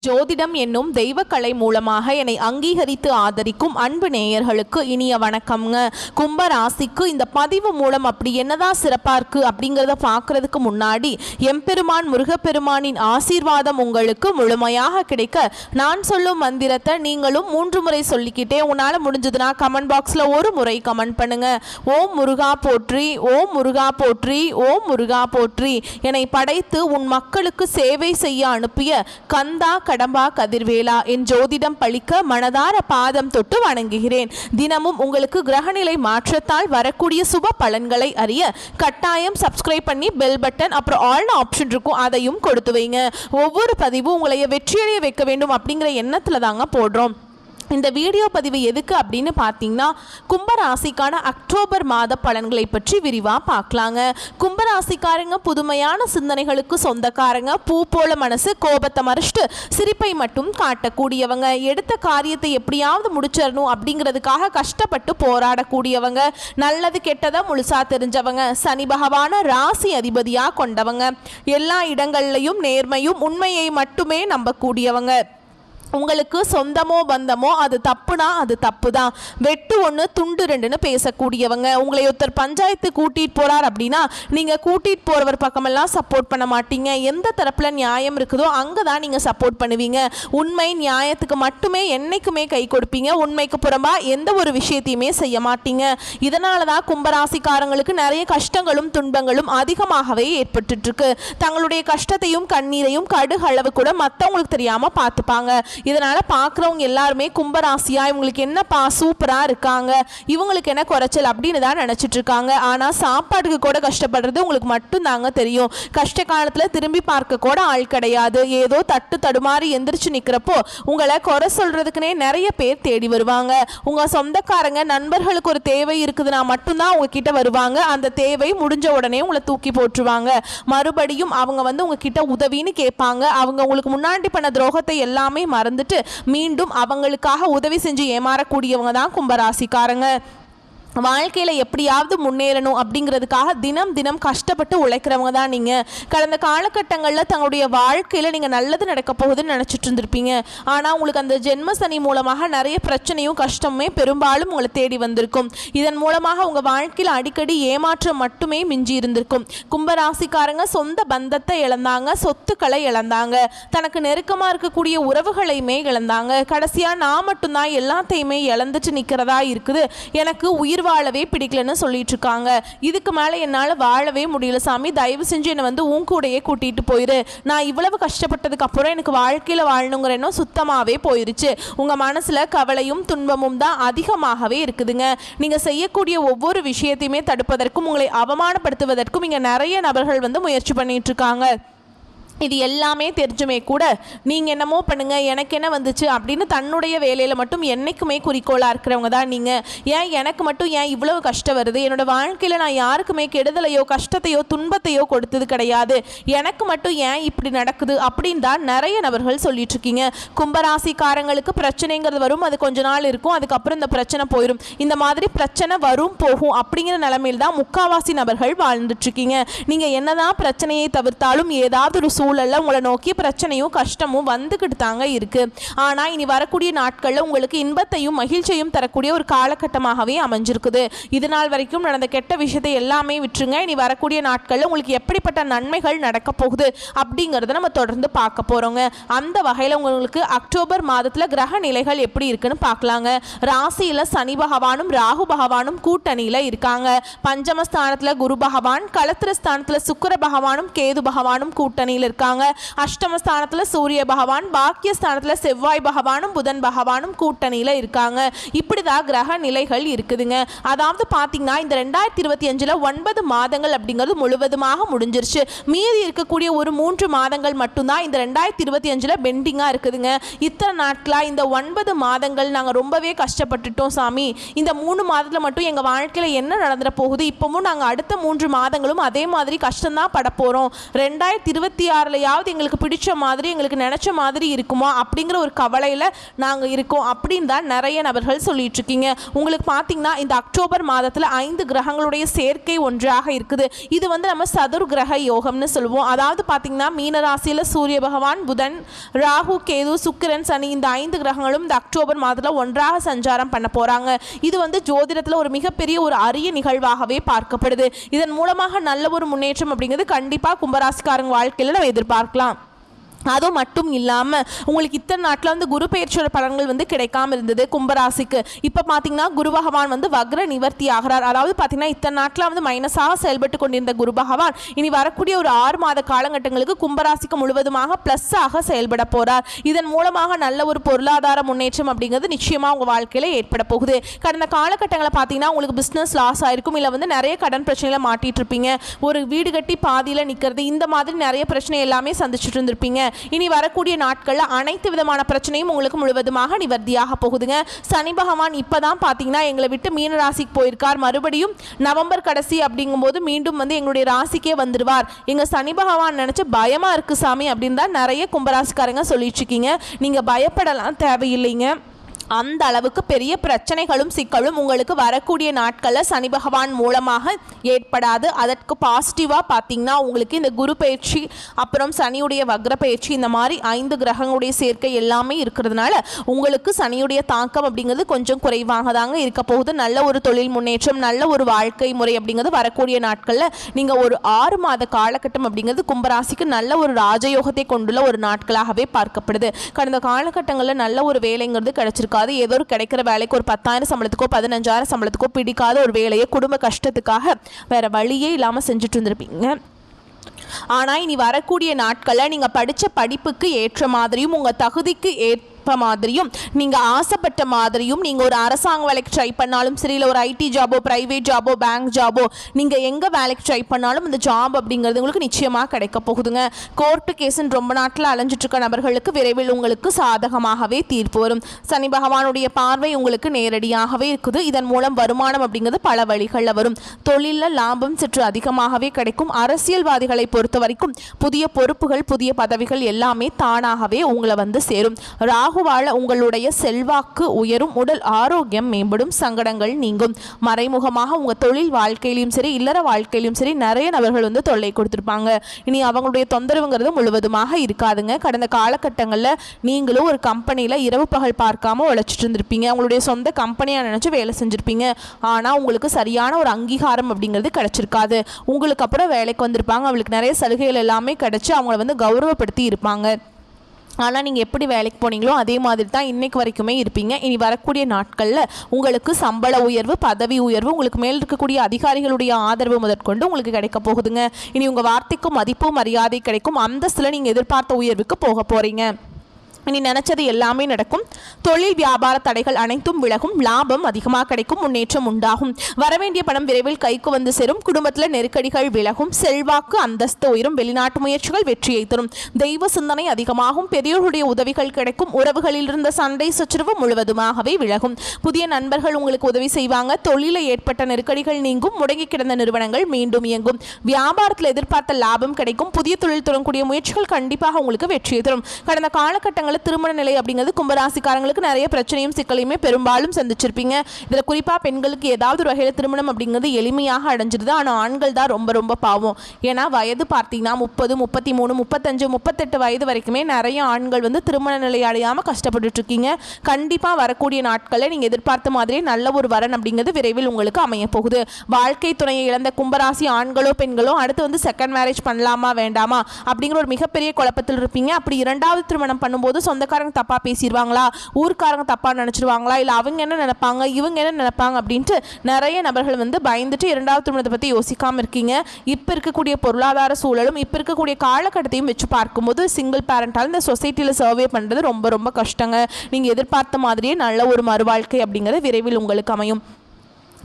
ஜோதிடம் என்னும் தெய்வக்கலை மூலமாக என்னை அங்கீகரித்து ஆதரிக்கும் அன்பு நேயர்களுக்கு இனிய வணக்கம்ங்க. கும்ப ராசிக்கு இந்த பதிவு மூலம் அப்படி என்னதான் சிறப்பாக இருக்குது அப்படிங்கிறத பார்க்கறதுக்கு முன்னாடி எம்பெருமான் முருகப்பெருமானின் ஆசீர்வாதம் உங்களுக்கு முழுமையாக கிடைக்க நான் சொல்லும் மந்திரத்தை நீங்களும் 3 முறை சொல்லிக்கிட்டே உன்னால் முடிஞ்சதுன்னா கமெண்ட் பாக்ஸில் ஒரு முறை கமெண்ட் பண்ணுங்க. ஓம் முருகா போற்றி, ஓம் முருகா போற்றி, ஓம் முருகா போற்றி. என்னை படைத்து உன் மக்களுக்கு சேவை செய்ய அனுப்பிய கந்தா கடம்பா கதிர்வேலா என் ஜோதிடம் பழிக்க மனதார பாதம் தொட்டு வணங்குகிறேன். தினமும் உங்களுக்கு கிரகநிலை மாற்றத்தால் வரக்கூடிய சுப பலன்களை அறிய கட்டாயம் சப்ஸ்கிரைப் பண்ணி பெல் பட்டன் அப்புறம் ஆல் ஆப்ஷன் இருக்கும், அதையும் கொடுத்து வைங்க. ஒவ்வொரு பதிவும் உங்களை வெற்றியடைய வைக்க வேண்டும் அப்படிங்கிற எண்ணத்தில் தாங்க போடுறோம். இந்த வீடியோ பதிவு எதுக்கு அப்படின்னு பார்த்தீங்கன்னா, கும்பராசிக்கான அக்டோபர் மாத பலன்களை பற்றி விரிவாக பார்க்கலாங்க. கும்பராசிக்காரங்க புதுமையான சிந்தனைகளுக்கு சொந்தக்காரங்க, பூ போல மனசு, கோபத்தை மறைச்சிட்டு சிரிப்பை மட்டும் காட்டக்கூடியவங்க, எடுத்த காரியத்தை எப்படியாவது முடிச்சிடணும் அப்படிங்கிறதுக்காக கஷ்டப்பட்டு போராடக்கூடியவங்க, நல்லது கெட்டதை முழுசா தெரிஞ்சவங்க, சனி பகவான ராசி அதிபதியாக கொண்டவங்க, எல்லா இடங்கள்லையும் நேர்மையும் உண்மையை மட்டுமே நம்பக்கூடியவங்க, உங்களுக்கு சொந்தமோ பந்தமோ அது தப்புனா அது தப்பு தான், வெட்டு ஒன்று துண்டு ரெண்டுன்னு பேசக்கூடியவங்க, உங்களை ஒருத்தர் பஞ்சாயத்து கூட்டிகிட்டு போகிறார் அப்படின்னா நீங்கள் கூட்டிகிட்டு போகிறவர் பக்கமெல்லாம் சப்போர்ட் பண்ண மாட்டீங்க, எந்த தரப்பில் நியாயம் இருக்குதோ அங்கே தான் நீங்கள் சப்போர்ட் பண்ணுவீங்க, உண்மை நியாயத்துக்கு மட்டுமே என்றைக்குமே கை கொடுப்பீங்க, உண்மைக்கு புறம்பாக எந்த ஒரு விஷயத்தையுமே செய்ய மாட்டீங்க. இதனால தான் கும்பராசிக்காரங்களுக்கு நிறைய கஷ்டங்களும் துன்பங்களும் அதிகமாகவே ஏற்பட்டுருக்கு. தங்களுடைய கஷ்டத்தையும் கண்ணீரையும் கடுகளவு கூட மற்றவங்களுக்கு தெரியாமல் பார்த்துப்பாங்க. இதனால் பார்க்குறவங்க எல்லாருமே கும்பராசியா இவங்களுக்கு என்னப்பா சூப்பராக இருக்காங்க, இவங்களுக்கு என்ன குறைச்சல் அப்படின்னு தான் நினச்சிட்டு இருக்காங்க. ஆனால் சாப்பாட்டுக்கு கூட கஷ்டப்படுறது உங்களுக்கு மட்டும் தாங்க தெரியும். கஷ்ட காலத்தில் திரும்பி பார்க்க கூட ஆள் கிடையாது. ஏதோ தட்டு தடுமாறி எந்திரிச்சு நிற்கிறப்போ உங்களை குறை சொல்கிறதுக்குனே நிறைய பேர் தேடி வருவாங்க. உங்கள் சொந்தக்காரங்க நண்பர்களுக்கு ஒரு தேவை இருக்குதுன்னா மட்டும்தான் உங்ககிட்ட வருவாங்க. அந்த தேவை முடிஞ்ச உடனே உங்களை தூக்கி போட்டுருவாங்க. மறுபடியும் அவங்க உங்ககிட்ட உதவின்னு கேட்பாங்க. அவங்க உங்களுக்கு முன்னாடி பண்ண துரோகத்தை எல்லாமே மறந்துட்டு மீண்டும் அவங்களுக்காக உதவி செஞ்சு ஏமாறக்கூடியவங்க தான் கும்பராசிக்காரங்க. வாழ்க்கையில் எப்படியாவது முன்னேறணும் அப்படிங்கிறதுக்காக தினம் தினம் கஷ்டப்பட்டு உழைக்கிறவங்க தான் நீங்கள். கடந்த காலகட்டங்களில் தங்களுடைய வாழ்க்கையில் நீங்கள் நல்லது நடக்க போகுதுன்னு நினச்சிட்டு இருந்திருப்பீங்க. ஆனால் உங்களுக்கு அந்த ஜென்ம சனி மூலமாக நிறைய பிரச்சனையும் கஷ்டமுமே பெரும்பாலும் உங்களை தேடி வந்திருக்கும். இதன் மூலமாக உங்கள் வாழ்க்கையில் அடிக்கடி ஏமாற்றம் மட்டுமே மிஞ்சி இருந்திருக்கும். கும்பராசிக்காரங்க சொந்த பந்தத்தை இழந்தாங்க, சொத்துக்களை இழந்தாங்க, தனக்கு நெருக்கமாக இருக்கக்கூடிய உறவுகளையுமே இழந்தாங்க. கடைசியாக நான் மட்டும்தான் எல்லாத்தையுமே இழந்துட்டு நிற்கிறதா இருக்குது, எனக்கு உயிர் வாழவே பிடிக்கலன்னு சொல்லிட்டு இருக்காங்க. இதுக்கு மேலே என்னால் வாழவே முடியல சாமி, தயவு செஞ்சு என்னை உன் கூடையே கூட்டிகிட்டு போயிரு, நான் இவ்வளவு கஷ்டப்பட்டதுக்கு அப்புறம் எனக்கு வாழ்க்கையில் வாழணுங்கிற எண்ணம் சுத்தமாகவே போயிருச்சு. உங்கள் மனசில் கவலையும் துன்பமும் தான் அதிகமாகவே இருக்குதுங்க. நீங்கள் செய்யக்கூடிய ஒவ்வொரு விஷயத்தையுமே தடுப்பதற்கும் உங்களை அவமானப்படுத்துவதற்கும் இங்கே நிறைய நபர்கள் முயற்சி பண்ணிட்டு இருக்காங்க. இது எல்லாமே தெரிஞ்சுமே கூட நீங்கள் என்னமோ பண்ணுங்கள், எனக்கு என்ன வந்துச்சு அப்படின்னு தன்னுடைய வேலையில் மட்டும் என்றைக்குமே குறிக்கோளாக இருக்கிறவங்க தான் நீங்கள். ஏன் எனக்கு மட்டும் ஏன் இவ்வளவு கஷ்டம் வருது, என்னோடய வாழ்க்கையில் நான் யாருக்குமே கெடுதலையோ கஷ்டத்தையோ துன்பத்தையோ கொடுத்தது கிடையாது, எனக்கு மட்டும் ஏன் இப்படி நடக்குது அப்படின்னு தான் நிறைய நபர்கள் சொல்லிட்டுருக்கீங்க. கும்பராசிக்காரங்களுக்கு பிரச்சனைங்கிறது வரும், அது கொஞ்ச நாள் இருக்கும், அதுக்கப்புறம் இந்த பிரச்சனை போயிடும். இந்த மாதிரி பிரச்சனை வரும் போகும் அப்படிங்கிற நிலைமையில் தான் முக்காவாசி நபர்கள் வாழ்ந்துட்டுருக்கீங்க. நீங்கள் என்னதான் பிரச்சனையை தவிர்த்தாலும் ஏதாவது ஒரு சூழல்ல உங்களை நோக்கி பிரச்சனையும் கஷ்டமும் வந்துக்கிட்டு தாங்க இருக்கு. ஆனால் இனி வரக்கூடிய நாட்களில் உங்களுக்கு இன்பத்தையும் மகிழ்ச்சியும் தரக்கூடிய ஒரு காலகட்டமாகவே அமைஞ்சிருக்குது. இது நாள் வரைக்கும் நடந்த கெட்ட விஷயத்தை எல்லாமே விட்டுருங்க. இனி வரக்கூடிய நாட்களில் உங்களுக்கு எப்படிப்பட்ட நன்மைகள் நடக்க போகுது அப்படிங்கிறத நம்ம தொடர்ந்து பார்க்க போகிறோங்க. அந்த வகையில் உங்களுக்கு அக்டோபர் மாதத்தில் கிரக நிலைகள் எப்படி இருக்குன்னு பார்க்கலாங்க. ராசியில் சனி பகவானும் ராகு பகவானும் கூட்டணியில் இருக்காங்க. பஞ்சமஸ்தானத்தில் குரு பகவான், களத்திரஸ்தானத்தில் சுக்கிர பகவானும் கேது பகவானும் கூட்டணியில் இருக்காங்க. அஷ்டமஸ்தானத்துல சூரிய பகவான், பாக்கியஸ்தானத்துல செவ்வாய் பகவானும் புதன் பகவானும் கூட்டணியில இருக்காங்க. இப்படிதான் கிரக நிலைகள் இருக்குதுங்க. அதாவது பாத்தீங்கன்னா இந்த 2025 9 மாதங்கள் அப்படிங்கிறது முழுவதுமாக முடிஞ்சிருச்சு. மீதி இருக்கக்கூடிய ஒரு 3 மாதங்கள் மட்டும்தான் இந்த 2025 பெண்டிங்கா இருக்குதுங்க. இத்தனை நாட்களா இந்த 9 மாதங்கள் நாங்க ரொம்பவே கஷ்டப்பட்டுட்டோம் சாமி, இந்த 3 மாதத்துல மட்டும் எங்க வாழ்க்கையில என்ன நடந்துட போகுது, இப்பவும் நாங்க அடுத்த 3 மாதங்களும் அதே மாதிரி கஷ்டம்தான் பட போறோம், 2026 யார்லையாவது எங்களுக்கு பிடிச்ச மாதிரி எங்களுக்கு நினச்ச மாதிரி இருக்குமா அப்படிங்கிற ஒரு கவலையில் நாங்கள் இருக்கோம் அப்படின்னு தான் நிறைய நபர்கள் சொல்லிட்டு இருக்கீங்க. உங்களுக்கு பார்த்தீங்கன்னா இந்த அக்டோபர் மாதத்தில் 5 கிரகங்களுடைய சேர்க்கை ஒன்றாக இருக்குது. இது வந்து நம்ம சதுர் கிரக யோகம்னு சொல்லுவோம். அதாவது பார்த்தீங்கன்னா மீனராசியில் சூரிய பகவான், புதன், ராகு, கேது, சுக்கிரன், சனி இந்த 5 கிரகங்களும் இந்த அக்டோபர் மாதத்தில் ஒன்றாக சஞ்சாரம் பண்ண போகிறாங்க. இது வந்து ஜோதிடத்தில் ஒரு மிகப்பெரிய ஒரு அரிய நிகழ்வாகவே பார்க்கப்படுது. இதன் மூலமாக நல்ல ஒரு முன்னேற்றம் அப்படிங்கிறது கண்டிப்பாக கும்பராசிக்காரங்க வாழ்க்கையில் நம்ம எதிர்பார்க்கலாம். அது மட்டும் இல்லாமல் உங்களுக்கு இத்தனை நாட்டில் வந்து குரு பெயர்ச்சியோட பலன்கள் வந்து கிடைக்காம இருந்தது கும்பராசிக்கு. இப்போ பார்த்தீங்கன்னா குரு பகவான் வந்து வக்ர நிவர்த்தி ஆகிறார். அதாவது பார்த்தீங்கன்னா இத்தனை நாட்டில் வந்து மைனஸாக செயல்பட்டு கொண்டிருந்த குரு பகவான் இனி வரக்கூடிய ஒரு 6 மாத காலகட்டங்களுக்கு கும்பராசிக்கு முழுவதுமாக ப்ளஸ்ஸாக செயல்பட போகிறார். இதன் மூலமாக நல்ல ஒரு பொருளாதார முன்னேற்றம் அப்படிங்கிறது நிச்சயமாக உங்கள் வாழ்க்கையில் ஏற்பட போகுது. கடந்த காலகட்டங்களில் பார்த்தீங்கன்னா உங்களுக்கு பிஸ்னஸ் லாஸ் ஆயிருக்கும், இல்லை வந்து நிறைய கடன் பிரச்சனையில் மாட்டிட்டு இருப்பீங்க, ஒரு வீடு கட்டி பாதியில் நிற்கிறது, இந்த மாதிரி நிறைய பிரச்சனை எல்லாமே சந்திச்சுட்டு இருந்திருப்பீங்க. இனி வரக்கூடிய நாட்களில் அனைத்து விதமான பிரச்சனையும் உங்களுக்கு முழுவதுமாக நிவர்த்தியாக போகுதுங்க. சனி பகவான் இப்போதான் பார்த்தீங்கன்னா எங்களை விட்டு மீன ராசிக்கு போயிருக்கார். மறுபடியும் நவம்பர் கடைசி அப்படிங்கும்போது மீண்டும் வந்து எங்களுடைய ராசிக்கே வந்துடுவார். எங்கள் சனி பகவான் நினச்சி பயமாக இருக்குது சாமி அப்படின்னு தான் நிறைய கும்பராசிக்காரங்க சொல்லிட்டு இருக்கீங்க. நீங்கள் பயப்படலாம் தேவையில்லைங்க. அந்த அளவுக்கு பெரிய பிரச்சனைகளும் சிக்கலும் உங்களுக்கு வரக்கூடிய நாட்களில் சனி பகவான் மூலமாக ஏற்படாது. அதற்கு பாசிட்டிவாக பார்த்தீங்கன்னா உங்களுக்கு இந்த குரு பயிற்சி, அப்புறம் சனியுடைய வக்ர பயிற்சி, இந்த மாதிரி 5 கிரகங்களுடைய சேர்க்கை எல்லாமே இருக்கிறதுனால உங்களுக்கு சனியுடைய தாக்கம் அப்படிங்கிறது கொஞ்சம் குறைவாக தாங்க இருக்க போகுது. நல்ல ஒரு தொழில் முன்னேற்றம், நல்ல ஒரு வாழ்க்கை முறை அப்படிங்கிறது வரக்கூடிய நாட்களில் நீங்கள் ஒரு 6 மாத காலகட்டம் அப்படிங்கிறது கும்பராசிக்கு நல்ல ஒரு ராஜயோகத்தை கொண்டுள்ள ஒரு நாட்களாகவே பார்க்கப்படுது. கடந்த காலகட்டங்களில் நல்ல ஒரு வேலைங்கிறது கிடைச்சிருக்கு. ஏதோ ஒரு கிடைக்கிற வேலைக்கு ஒரு 10,000 சம்பளத்துக்கோ 15,000 சம்பளத்துக்கோ பிடிக்காத ஒரு வேலையை குடும்ப கஷ்டத்துக்காக வேற வழியே இல்லாமல் செஞ்சுட்டு இருந்திருப்பீங்க. ஆனால் இனி வரக்கூடிய நாட்களில் நீங்கள் படித்த படிப்புக்கு ஏற்ற மாதிரியும் உங்கள் தகுதிக்கு மாதிரியும் நீங்கள் ஆசைப்பட்ட மாதிரியும் நீங்கள் ஒரு அரசாங்க வேலைக்கு ட்ரை பண்ணாலும் சரி, இல்லை ஒரு ஐடி ஜாபோ, பிரைவேட் ஜாபோ, பேங்க் ஜாபோ, நீங்கள் எங்கே வேலைக்கு ட்ரை பண்ணாலும் இந்த ஜாப் அப்படிங்கிறது உங்களுக்கு நிச்சயமாக கிடைக்க போகுதுங்க. கோர்ட்டு கேஸுன்னு ரொம்ப நாட்டில் அலைஞ்சிட்ருக்க நபர்களுக்கு விரைவில் உங்களுக்கு சாதகமாகவே தீர்ப்பு வரும். சனி பகவானுடைய பார்வை உங்களுக்கு நேரடியாகவே இருக்குது. இதன் மூலம் வருமானம் அப்படிங்கிறது பல வழிகளில் வரும். தொழிலில் லாபம் சற்று அதிகமாகவே கிடைக்கும். அரசியல்வாதிகளை பொறுத்த வரைக்கும் புதிய பொறுப்புகள், புதிய பதவிகள் எல்லாமே தானாகவே உங்களை வந்து சேரும். ராகுவால உங்களுடைய செல்வாக்கு உயரும், உடல் ஆரோக்கியம் மேம்படும், சங்கடங்கள் நீங்கும். மறைமுகமாக உங்கள் தொழில் வாழ்க்கையிலும் சரி, இல்லற வாழ்க்கையிலும் சரி நிறைய நபர்கள் வந்து தொல்லை கொடுத்துருப்பாங்க. இனி அவங்களுடைய தொந்தரவுங்கிறது முழுவதுமாக இருக்காதுங்க. கடந்த காலகட்டங்களில் நீங்களும் ஒரு கம்பெனியில் இரவு பகல் பார்க்காம உழைச்சிட்டு இருந்திருப்பீங்க. உங்களுடைய சொந்த கம்பெனியாக நினச்சி வேலை செஞ்சுருப்பீங்க. ஆனால் உங்களுக்கு சரியான ஒரு அங்கீகாரம் அப்படிங்கிறது கிடைச்சிருக்காது. உங்களுக்கு அப்புறம் வேலைக்கு வந்திருப்பாங்க, அவங்களுக்கு நிறைய சலுகைகள் எல்லாமே கிடைச்சி அவங்கள வந்து கௌரவப்படுத்தி இருப்பாங்க. ஆனால் நீங்கள் எப்படி வேலைக்கு போனீங்களோ அதே மாதிரி தான் இன்றைக்கு வரைக்குமே இருப்பீங்க. இனி வரக்கூடிய நாட்களில் உங்களுக்கு சம்பள உயர்வு, பதவி உயர்வு, உங்களுக்கு மேல் இருக்கக்கூடிய அதிகாரிகளுடைய ஆதரவு முதற்கொண்டு உங்களுக்கு கிடைக்க போகுதுங்க. இனி உங்கள் வார்த்தைக்கும் மதிப்பும் மரியாதை கிடைக்கும். அந்தஸ்தில் நீங்கள் எதிர்பார்த்த உயர்வுக்கு போக போகிறீங்க. இனி நினச்சது எல்லாமே நடக்கும். தொழில் வியாபார தடைகள் அனைத்தும் விலகும். லாபம் அதிகமாக கிடைக்கும். முன்னேற்றம் உண்டாகும். வரவேண்டிய பணம் விரைவில் கைக்கு வந்து சேரும். குடும்பத்தில் நெருக்கடிகள் விலகும். செல்வாக்கு அந்தஸ்து உயரும். வெளிநாட்டு முயற்சிகள் வெற்றியை தரும். தெய்வ சிந்தனை அதிகமாகும். பெரியோருடைய உதவிகள் கிடைக்கும். உறவுகளில் இருந்த சண்டை சச்சரவு முழுவதுமாகவே விலகும். புதிய நண்பர்கள் உங்களுக்கு உதவி செய்வாங்க. தொழிலில் ஏற்பட்ட நெருக்கடிகள் நீங்கும். முடங்கி கிடந்த நிறுவனங்கள் மீண்டும் இயங்கும். வியாபாரத்தில் எதிர்பார்த்த லாபம் கிடைக்கும். புதிய தொழில் தொடங்கக்கூடிய முயற்சிகள் கண்டிப்பாக உங்களுக்கு வெற்றியை தரும். கடந்த காலகட்டங்களில் திருமண நிலை அப்படிங்கிறது கும்பராசிக்காரங்களுக்கு நிறைய பிரச்சனையும் சிக்கலையுமே பெரும்பாலும் சந்திச்சிருப்பீங்க. இதில் குறிப்பாக பெண்களுக்கு ஏதாவது ஒரு வகையில் திருமணம் அப்படிங்கிறது எளிமையாக அடைஞ்சிருது. ஆனால் ஆண்கள் தான் ரொம்ப ரொம்ப பாவம். ஏன்னா வயது பார்த்தீங்கன்னா 30, 33, 35, 38 வயது வரைக்குமே நிறைய ஆண்கள் வந்து திருமண நிலை அடையாமல் கஷ்டப்பட்டு இருக்கீங்க. கண்டிப்பாக வரக்கூடிய நாட்களில் நீங்கள் எதிர்பார்த்த மாதிரி நல்ல ஒரு வரன் அப்படிங்கிறது விரைவில் உங்களுக்கு அமைய போகுது. வாழ்க்கை துணையை இழந்த கும்பராசி ஆண்களோ பெண்களோ அடுத்து வந்து செகண்ட் மேரேஜ் பண்ணலாமா வேண்டாமா அப்படிங்கிற ஒரு மிகப்பெரிய குழப்பத்தில் இருப்பீங்க. அப்படி 2வது திருமணம் பண்ணும்போது சொந்தக்காரங்க தப்பாக பேசிடுவாங்களா, ஊர்க்காரங்க தப்பாக நினச்சிடுவாங்களா, இல்லை அவங்க என்ன நினைப்பாங்க, இவங்க என்ன நினைப்பாங்க அப்படின்ட்டு நிறைய நபர்கள் வந்து பயந்துட்டு 2வது திருமணத்தை பற்றி யோசிக்காமல் இருக்கீங்க. இப்போ இருக்கக்கூடிய பொருளாதார சூழலும் இப்போ இருக்கக்கூடிய காலகட்டத்தையும் வச்சு பார்க்கும்போது சிங்கிள் பேரண்டால் இந்த சொசைட்டியில் சர்வே பண்ணுறது ரொம்ப ரொம்ப கஷ்டங்க. நீங்கள் எதிர்பார்த்த மாதிரியே நல்ல ஒரு மறுவாழ்க்கை அப்படிங்கிறது விரைவில் உங்களுக்கு அமையும்.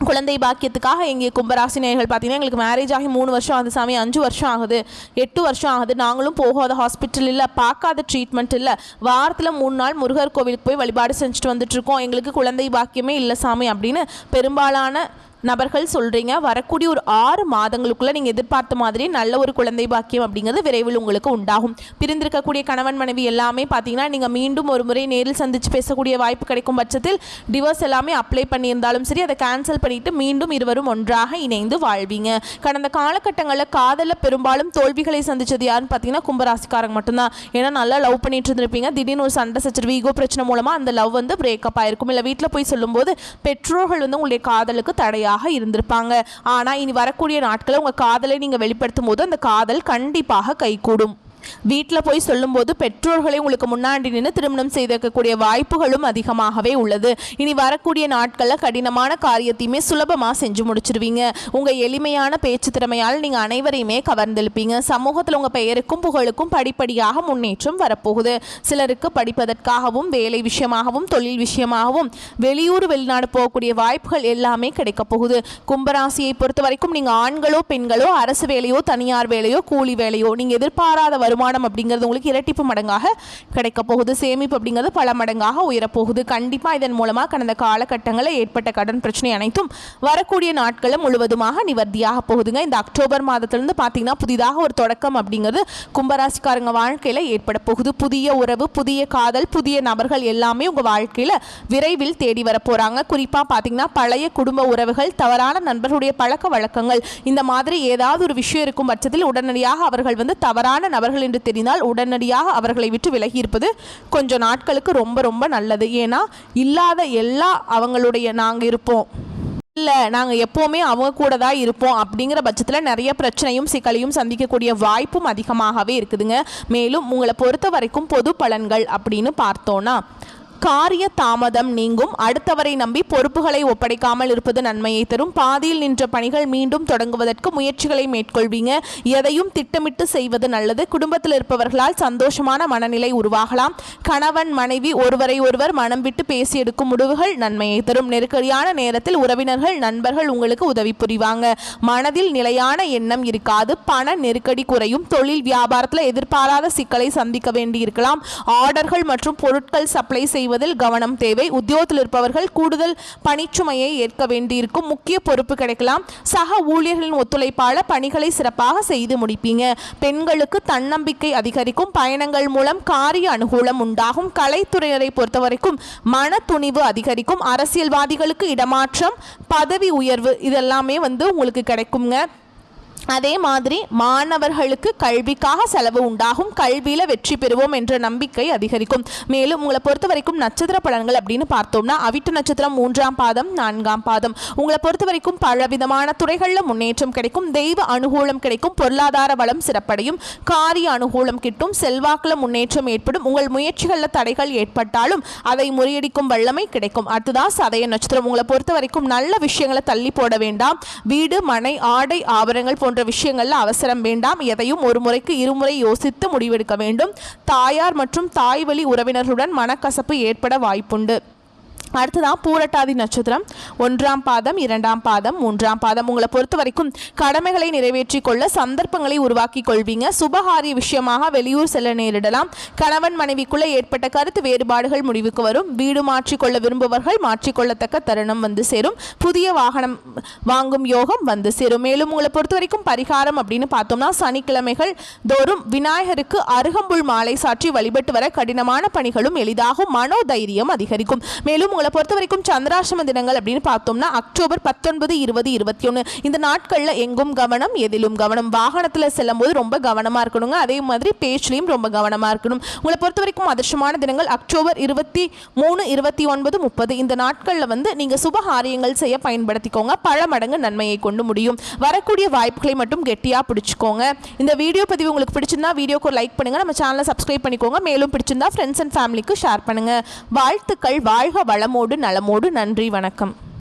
குழந்தை பாக்கியத்துக்காக எங்கே கும்பராசி நேயர்கள் பார்த்தீங்கன்னா எங்களுக்கு மேரேஜ் ஆகி 3 வருஷம் ஆகுது சாமி, 5 வருஷம் ஆகுது, 8 வருஷம் ஆகுது, நாங்களும் போகாத ஹாஸ்பிட்டல் இல்லை, பார்க்காத ட்ரீட்மெண்ட் இல்லை, வாரத்தில் 3 நாள் முருகர் கோவிலுக்கு போய் வழிபாடு செஞ்சுட்டு வந்துட்டுருக்கோம், எங்களுக்கு குழந்தை பாக்கியமே இல்லை சாமி அப்படின்னு பெரும்பாலான நபர்கள் சொல்கிறீங்க. வரக்கூடிய ஒரு 6 மாதங்களுக்குள்ளே நீங்கள் எதிர்பார்த்த மாதிரி நல்ல ஒரு குழந்தை பாக்கியம் அப்படிங்கிறது விரைவில் உங்களுக்கு உண்டாகும். பிரிந்திருக்கக்கூடிய கணவன் மனைவி எல்லாமே பார்த்தீங்கன்னா நீங்கள் மீண்டும் ஒரு முறை நேரில் சந்தித்து பேசக்கூடிய வாய்ப்பு கிடைக்கும் பட்சத்தில் டிவோர்ஸ் எல்லாமே அப்ளை பண்ணியிருந்தாலும் சரி அதை கேன்சல் பண்ணிவிட்டு மீண்டும் இருவரும் ஒன்றாக இணைந்து வாழ்வீங்க. கடந்த காலகட்டங்களில் காதலில் பெரும்பாலும் தோல்விகளை சந்தித்தது யாருன்னு பார்த்தீங்கன்னா கும்பராசிக்காரங்க மட்டும்தான். ஏன்னா நல்லா லவ் பண்ணிட்டு இருந்திருப்பீங்க. திடீர்னு ஒரு சண்டை சச்சரவு ஈகோ பிரச்சனை மூலமாக அந்த லவ் வந்து பிரேக்கப் ஆயிருக்கும். இல்லை வீட்டில் போய் சொல்லும்போது பெற்றோர்கள் வந்து உங்களுடைய காதலுக்கு தடையாக இருந்திருப்பாங்க. ஆனா இனி வரக்கூடிய நாட்களை உங்க காதலை நீங்க வெளிப்படுத்தும் போது அந்த காதல் கண்டிப்பாக கைகூடும். வீட்டில் போய் சொல்லும்போது பெற்றோர்களை உங்களுக்கு முன்னாடி நின்று திருமணம் செய்திருக்கக்கூடிய வாய்ப்புகளும் அதிகமாகவே உள்ளது. இனி வரக்கூடிய நாட்களில் கடினமான காரியத்தையுமே சுலபமாக செஞ்சு முடிச்சிருவீங்க. உங்கள் எளிமையான பேச்சு திறமையால் நீங்கள் அனைவரையுமே கவர்ந்தெழுப்பீங்க. சமூகத்தில் உங்கள் பெயருக்கும் புகழுக்கும் படிப்படியாக முன்னேற்றம் வரப்போகுது. சிலருக்கு படிப்பதற்காகவும் வேலை விஷயமாகவும் தொழில் விஷயமாகவும் வெளியூர் வெளிநாடு போகக்கூடிய வாய்ப்புகள் எல்லாமே கிடைக்க போகுது. கும்பராசியை பொறுத்த வரைக்கும் நீங்கள் ஆண்களோ பெண்களோ அரசு வேலையோ தனியார் வேலையோ கூலி வேலையோ நீங்கள் எதிர்பாராத வருமானம் அப்படிங்கிறது உங்களுக்கு இரட்டிப்பு மடங்காக கிடைக்க போகுது. சேமிப்பு அப்படிங்கிறது பல மடங்காக உயரப்போகுது. கண்டிப்பாக இதன் மூலமாக கடந்த காலகட்டங்களில் ஏற்பட்ட கடன் பிரச்சனை அனைத்தும் வரக்கூடிய நாட்களில் முழுவதுமாக நிவர்த்தியாக போகுதுங்க. இந்த அக்டோபர் மாதத்திலிருந்து பார்த்தீங்கன்னா புதிதாக ஒரு தொடக்கம் அப்படிங்கிறது கும்பராசிக்காரங்க வாழ்க்கையில் ஏற்பட போகுது. புதிய உறவு, புதிய காதல், புதிய நபர்கள் எல்லாமே உங்கள் வாழ்க்கையில் விரைவில் தேடி வர போகிறாங்க. குறிப்பாக பார்த்தீங்கன்னா பழைய குடும்ப உறவுகள், தவறான நண்பர்களுடைய பழக்க வழக்கங்கள், இந்த மாதிரி ஏதாவது ஒரு விஷயம் இருக்கும் பட்சத்தில் உடனடியாக அவர்கள் வந்து தவறான நபர்கள் என்று தெரிந்தால் உடனடியாக அவர்களை விட்டு விலகி இருப்பது கொஞ்சம் நாட்களுக்கு ரொம்ப ரொம்ப நல்லது. ஏன்னா இல்லாத எல்லா அவங்களுடைய நாங்கள் இருப்போம் இல்லை நாங்கள் எப்போவுமே அவங்க கூட தான் இருப்போம் அப்படிங்கிற பட்சத்தில் நிறைய பிரச்சனையும் சிக்கலையும் சந்திக்கக்கூடிய வாய்ப்பும் அதிகமாகவே இருக்குதுங்க. மேலும் உங்களை பொறுத்த வரைக்கும் பொது பலன்கள் அப்படின்னு பார்த்தோன்னா காரிய தாமதம் நீங்கும். அடுத்தவரை நம்பி பொறுப்புகளை ஒப்படைக்காமல் இருப்பது நன்மையை தரும். பாதியில் நின்ற பணிகள் மீண்டும் தொடங்குவதற்கு முயற்சிகளை மேற்கொள்வீங்க. எதையும் திட்டமிட்டு செய்வது நல்லது. குடும்பத்தில் இருப்பவர்களால் சந்தோஷமான மனநிலை உருவாகலாம். கணவன் மனைவி ஒருவரை ஒருவர் மனம் விட்டு பேசி எடுக்கும் முடிவுகள் நன்மையை தரும். நெருக்கடியான நேரத்தில் உறவினர்கள் நண்பர்கள் உங்களுக்கு உதவி புரிவாங்க. மனதில் நிலையான எண்ணம் இருக்காது. பண நெருக்கடி குறையும். தொழில் வியாபாரத்தில் எதிர்பாராத சிக்கலை சந்திக்க வேண்டியிருக்கலாம். ஆர்டர்கள் மற்றும் பொருட்கள் சப்ளை செய்வதில் கவனம் தேவை. உத்தியோகத்தில் இருப்பவர்கள் கூடுதல் பணிச்சுமையை ஏற்க வேண்டியிருக்கும். முக்கிய பொறுப்பு கிடைக்கலாம். சக ஊழியர்களின் ஒத்துழைப்பால பணிகளை சிறப்பாக செய்து முடிப்பீங்க. பெண்களுக்கு தன்னம்பிக்கை அதிகரிக்கும். பயணங்கள் மூலம் காரிய அனுகூலம் உண்டாகும். கலைத்துறையினரை பொறுத்தவரைக்கும் மன துணிவு அதிகரிக்கும். அரசியல்வாதிகளுக்கு இடமாற்றம், பதவி உயர்வு இதெல்லாமே வந்து உங்களுக்கு கிடைக்குங்க. அதே மாதிரி மாணவர்களுக்கு கல்விக்காக செலவு உண்டாகும். கல்வியில் வெற்றி பெறுவோம் என்ற நம்பிக்கை அதிகரிக்கும். மேலும் உங்களை பொறுத்த வரைக்கும் நட்சத்திர பலன்கள் அப்படின்னு பார்த்தோம்னா அவிட்ட நட்சத்திரம் 3ஆம் பாதம் 4ஆம் பாதம். உங்களை பொறுத்த வரைக்கும் பலவிதமான துறைகளில் முன்னேற்றம் கிடைக்கும். தெய்வ அனுகூலம் கிடைக்கும். பொருளாதார வளம் சிறப்படையும். காரிய அனுகூலம் கிட்டும். செல்வாக்கில் முன்னேற்றம் ஏற்படும். உங்கள் முயற்சிகளில் தடைகள் ஏற்பட்டாலும் அதை முறியடிக்கும் வல்லமை கிடைக்கும். அடுத்ததான் சதய நட்சத்திரம். உங்களை பொறுத்த வரைக்கும் நல்ல விஷயங்களை தள்ளி போட வேண்டாம். வீடு, மனை, ஆடை, ஆபரணங்கள் போன்ற விஷயங்கள்ல அவசரம் வேண்டாம். எதையும் ஒரு முறைக்கு இருமுறை யோசித்து முடிவெடுக்க வேண்டும். தாயார் மற்றும் தாய் வழி உறவினர்களுடன் மனக்கசப்பு ஏற்பட வாய்ப்புண்டு. அடுத்ததான் பூரட்டாதி நட்சத்திரம் 1ஆம் பாதம் 2ஆம் பாதம் 3ஆம் பாதம். உங்களை பொறுத்த வரைக்கும் கடமைகளை நிறைவேற்றி கொள்ள சந்தர்ப்பங்களை உருவாக்கி கொள்வீங்க. சுபகாரிய விஷயமாக வெளியூர் செல்ல நேரிடலாம். கணவன் மனைவிக்குள்ள ஏற்பட்ட கருத்து வேறுபாடுகள் முடிவுக்கு வரும். வீடு மாற்றிக்கொள்ள விரும்புபவர்கள் மாற்றிக்கொள்ளத்தக்க தருணம் வந்து சேரும். புதிய வாகனம் வாங்கும் யோகம் வந்து சேரும். மேலும் உங்களை பொறுத்த வரைக்கும் பரிகாரம் அப்படின்னு பார்த்தோம்னா சனிக்கிழமைகள் தோறும் விநாயகருக்கு அருகம்புல் மாலை சாற்றி வழிபட்டு வர கடினமான பணிகளும் எளிதாகும். மனோதைரியம் அதிகரிக்கும். மேலும் உங்களை பொறுத்த வரைக்கும் சந்திராஷ்டம தினங்கள் அப்படின்னு பார்த்தோம்னா அக்டோபர் 19, 20, 21 இந்த நாட்களில் எங்கும் கவனம், எதிலும் கவனம். வாகனத்தில் செல்லும் போது ரொம்ப கவனமாக இருக்கணுங்க. அதே மாதிரி பேச்சிலையும் ரொம்ப கவனமாக இருக்கணும். உங்களை பொறுத்த வரைக்கும் அதிர்ஷ்டமான தினங்கள் அக்டோபர் 23, 29, 30 இந்த நாட்களில் வந்து நீங்கள் சுபகாரியங்கள் செய்ய பயன்படுத்திக்கோங்க. பல மடங்கு நன்மையை கொண்டு முடியும். வரக்கூடிய வாய்ப்புகளை மட்டும் கெட்டியாக பிடிச்சிக்கோங்க. இந்த வீடியோ பதிவு உங்களுக்கு பிடிச்சிருந்தா வீடியோக்கு ஒரு லைக் பண்ணுங்கள். நம்ம சேனலை சப்ஸ்கிரைப் பண்ணிக்கோங்க. மேலும் பிடிச்சிருந்தா ஃப்ரெண்ட்ஸ் அண்ட் ஃபேமிலிக்கு ஷேர் பண்ணுங்கள். வாழ்த்துக்கள். வாழ்க வளமோடு நலமோடு. நன்றி, வணக்கம்.